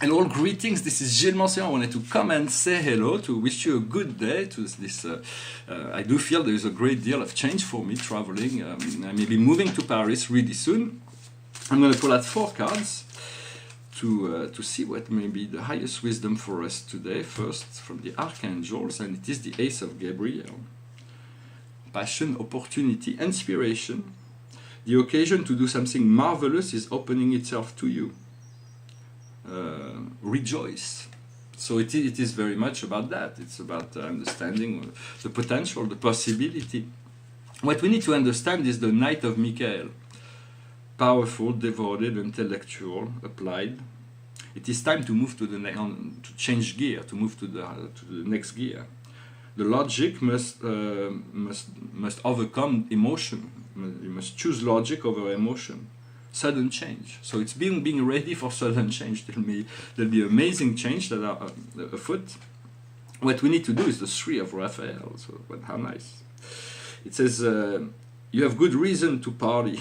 And all greetings, this is Gilles Mancian. I wanted to come and say hello, to wish you a good day. To this, I do feel there is a great deal of change for me traveling. I may be moving to Paris really soon. I'm going to pull out 4 cards to see what may be the highest wisdom for us today. First, from the Archangels, and it is the Ace of Gabriel. Passion, opportunity, inspiration. The occasion to do something marvelous is opening itself to you. Rejoice. So it is very much about that. It's about understanding the potential, the possibility. What we need to understand is the Knight of Michael. Powerful, devoted, intellectual, applied. It is time to move to to change gear, to move to the next gear. The logic must overcome emotion. You must choose logic over emotion. Sudden change. So it's being ready for sudden change. There'll be amazing change that are afoot. What we need to do is the 3 of Raphael. So how nice. It says, you have good reason to party.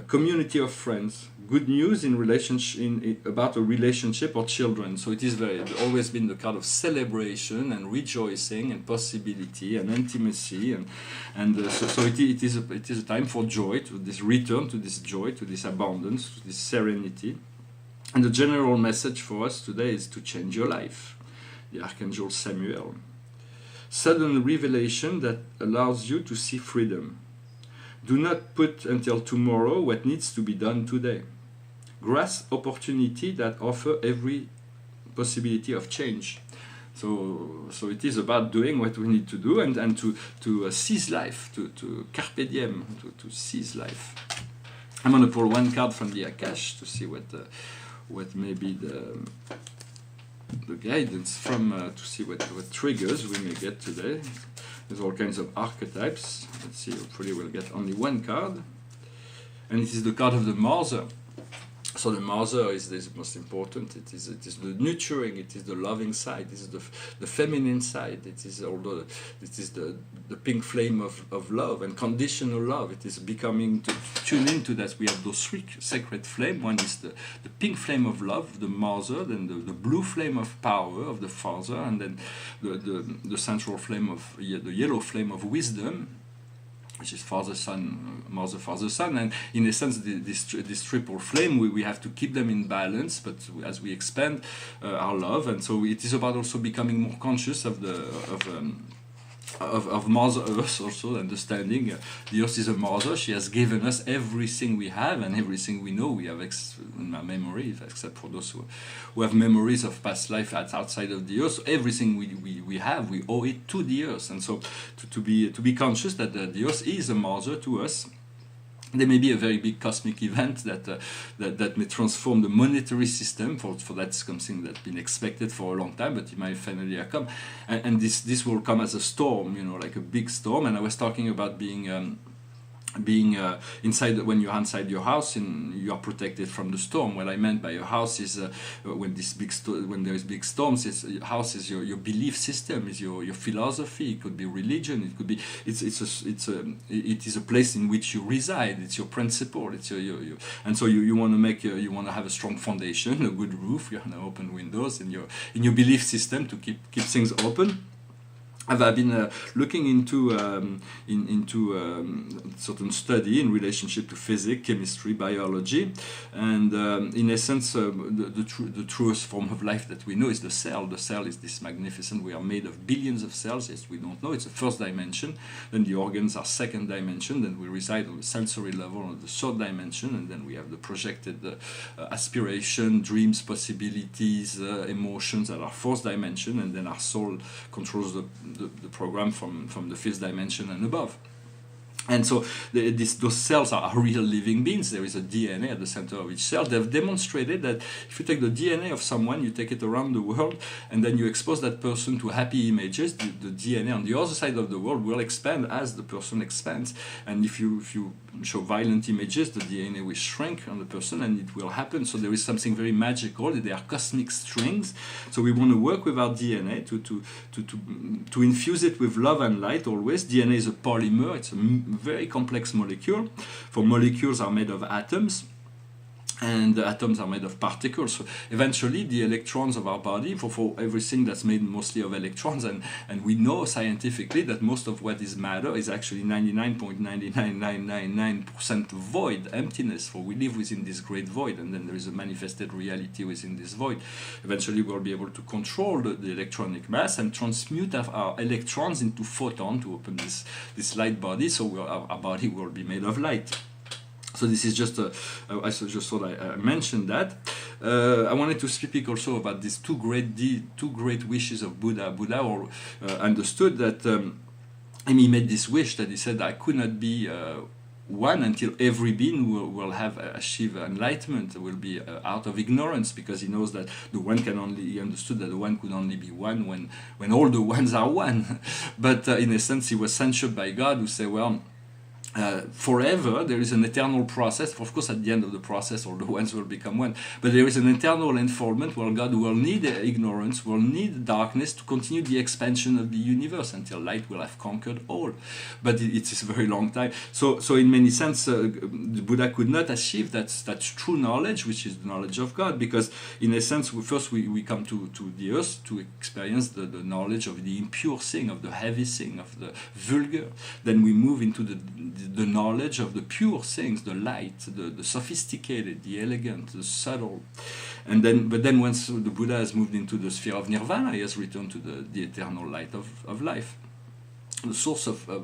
Community of friends. Good news in relationship about a relationship or children. So it is always been the card of celebration and rejoicing and possibility and intimacy, so it is a time for joy, to this return to this joy, to this abundance, to this serenity. And the general message for us today is to change your life. The Archangel Samuel. Sudden revelation that allows you to see freedom. Do not put until tomorrow what needs to be done today. Grasp opportunity that offer every possibility of change. So it is about doing what we need to do and to seize life, to carpe diem, to seize life. I'm going to pull 1 card from the Akash to see what may be the guidance from to see what triggers we may get today. There's all kinds of archetypes. Let's see, hopefully we'll get only 1 card. And it is the card of the Mother. So the Mother is the most important. It is the nurturing, it is the loving side, it is the feminine side, it is the pink flame of love and conditional love. It is becoming to tune into that. We have those 3 sacred flames. One is the pink flame of love, the Mother, then the blue flame of power of the Father, and then the central flame of the yellow flame of wisdom, which is Father, Son, Mother, Father, Son. And in a sense, this triple flame, we have to keep them in balance, but as we expand our love, and so it is about also becoming more conscious of Mother Earth, also understanding the Earth is a mother. She has given us everything we have and everything we know. We have in our memory, except for those who have memories of past life outside of the Earth. So everything we have, we owe it to the Earth. And so to be conscious that the Earth is a mother to us. There may be a very big cosmic event that may transform the monetary system. For that's something that's been expected for a long time, but it might finally come. And this will come as a storm, like a big storm. And I was talking about being inside. When you're inside your house and you are protected from the storm. What I meant by a house is when there is big storms, house is your belief system, is your philosophy. It could be religion. It could be it is a place in which you reside. It's your principle. It's your and so you want to have a strong foundation, a good roof. You want to open windows in your belief system to keep things open. I've been looking into certain study in relationship to physics, chemistry, biology, and in essence, the truest form of life that we know is the cell. The cell is this magnificent. We are made of billions of cells. Yes, we don't know. It's the first dimension. Then the organs are second dimension. Then we reside on the sensory level on the third dimension, and then we have the projected aspiration, dreams, possibilities, emotions that are fourth dimension, and then our soul controls the program from the fifth dimension and above. And so those cells are real living beings. There is a DNA at the center of each cell. They've demonstrated that if you take the DNA of someone, you take it around the world, and then you expose that person to happy images, the DNA on the other side of the world will expand as the person expands. And if you show violent images, the DNA will shrink on the person, and it will happen. So there is something very magical. They are cosmic strings. So we want to work with our DNA to infuse it with love and light always. DNA is a polymer. It's a very complex molecule. For molecules are made of atoms, and the atoms are made of particles. So eventually the electrons of our body, for everything that's made mostly of electrons, and we know scientifically that most of what is matter is actually 99.99999% void, emptiness, for we live within this great void, and then there is a manifested reality within this void. Eventually we'll be able to control the electronic mass and transmute our electrons into photons to open this light body, so our body will be made of light. So this is just I just thought I mentioned that. I wanted to speak also about these two great wishes of Buddha. Buddha understood that he made this wish that he said, I could not be one until every being will have achieved enlightenment, will be out of ignorance, because he knows that he understood that the one could only be one when all the ones are one. But in a sense he was censured by God, who said, well, forever there is an eternal process. Of course, at the end of the process all the ones will become one, but there is an eternal unfoldment where God will need ignorance, will need darkness to continue the expansion of the universe until light will have conquered all. But it is a very long time. So in many sense the Buddha could not achieve that true knowledge, which is the knowledge of God, because in a sense first we come to the earth to experience the knowledge of the impure thing, of the heavy thing, of the vulgar. Then we move into the knowledge of the pure things, the light, the sophisticated, the elegant, the subtle. But then once the Buddha has moved into the sphere of nirvana, he has returned to the eternal light of life, the source of the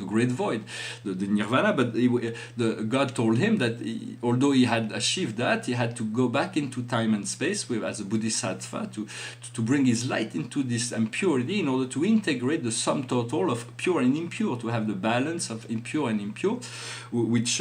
great void, the nirvana. But God told him that although he had achieved that, he had to go back into time and space as a bodhisattva to bring his light into this impurity, in order to integrate the sum total of pure and impure, to have the balance of impure and impure, which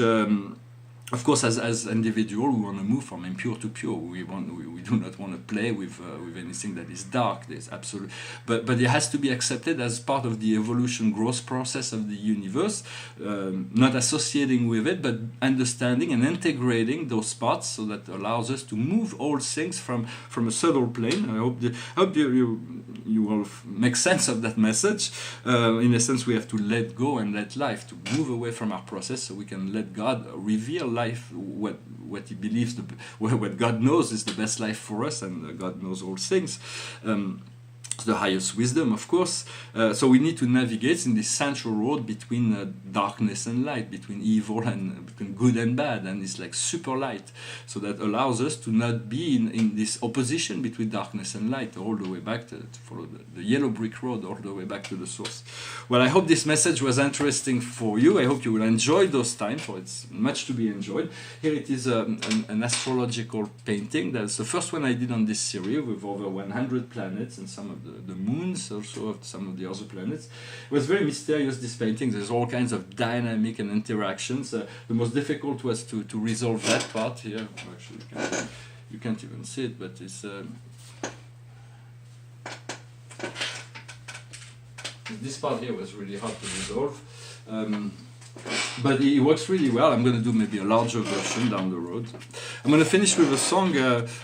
of course, as individual, we want to move from impure to pure. We do not want to play with anything that is dark. There's absolute, but it has to be accepted as part of the evolution growth process of the universe, not associating with it, but understanding and integrating those parts, so that allows us to move all things from a subtle plane. I hope you will make sense of that message. In a sense, we have to let go and let life, to move away from our process, so we can let God reveal life, what he believes, what God knows is the best life for us, and God knows all things. The highest wisdom, of course. So we need to navigate in this central road between darkness and light, between evil and between good and bad, and it's like super light. So that allows us to not be in this opposition between darkness and light, all the way back to follow the yellow brick road, all the way back to the source. Well, I hope this message was interesting for you. I hope you will enjoy those times, for it's much to be enjoyed. Here it is an astrological painting. That's the first one I did on this series, with over 100 planets and some of the moons also of some of the other planets. It was very mysterious, this painting. There's all kinds of dynamic and interactions. The most difficult was to resolve that part here. Actually, you can't even see it, but it's this part here was really hard to resolve. But it works really well. I'm going to do maybe a larger version down the road. I'm going to finish with a song,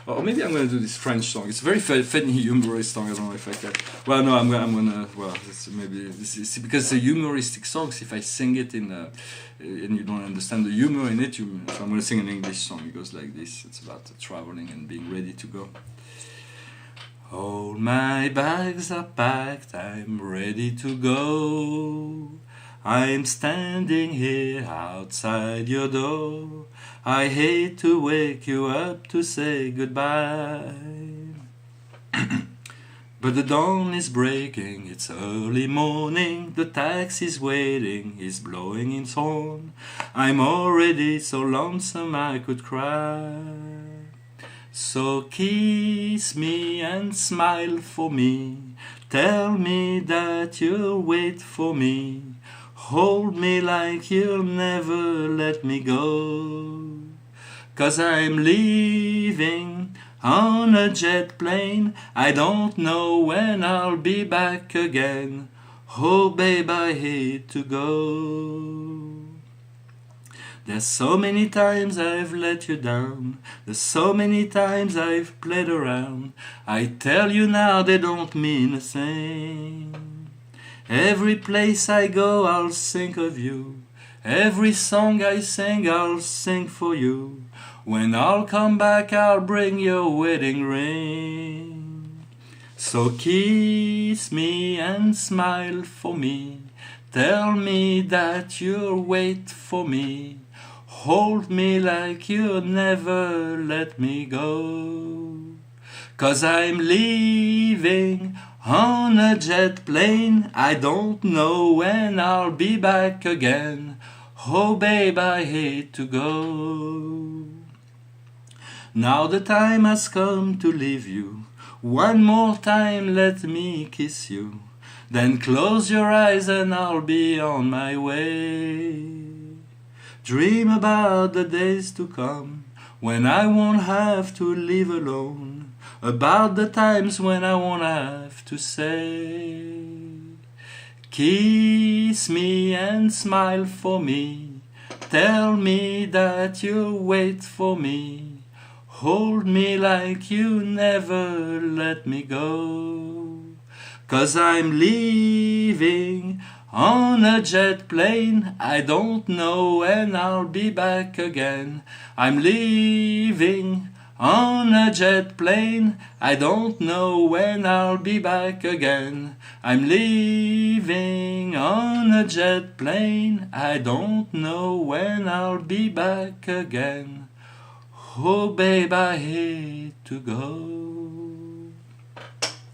or maybe I'm going to do this French song. It's a very funny, humorous song. I don't know if I can. Well, no, I'm going to. Well, maybe this is because it's a humoristic song. So if I sing it and you don't understand the humor in it, so I'm going to sing an English song. It goes like this. It's about traveling and being ready to go. All my bags are packed. I'm ready to go. I'm standing here outside your door. I hate to wake you up to say goodbye. But the dawn is breaking, it's early morning. The taxi's waiting, he's blowing his horn. I'm already so lonesome I could cry. So kiss me and smile for me. Tell me that you'll wait for me. Hold me like you'll never let me go. 'Cause I'm leaving on a jet plane. I don't know when I'll be back again. Oh babe, I hate to go. There's so many times I've let you down. There's so many times I've played around. I tell you now they don't mean a thing. Every place I go I'll think of you. Every song I sing I'll sing for you. When I'll come back, I'll bring your wedding ring. So kiss me and smile for me. Tell me that you'll wait for me. Hold me like you'll never let me go. 'Cause I'm leaving on a jet plane. I don't know when I'll be back again. Oh babe, I hate to go. Now the time has come to leave you. One more time let me kiss you. Then close your eyes and I'll be on my way. Dream about the days to come, when I won't have to live alone. About the times when I won't have to say, kiss me and smile for me. Tell me that you'll wait for me. Hold me like you never let me go. 'Cause I'm leaving on a jet plane. I don't know when I'll be back again. I'm leaving on a jet plane. I don't know when I'll be back again. I'm leaving on a jet plane. I don't know when I'll be back again. Oh babe, I hate to go.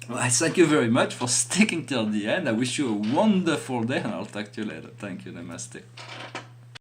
Well, I thank you very much for sticking till the end. I wish you a wonderful day and I'll talk to you later. Thank you, namaste.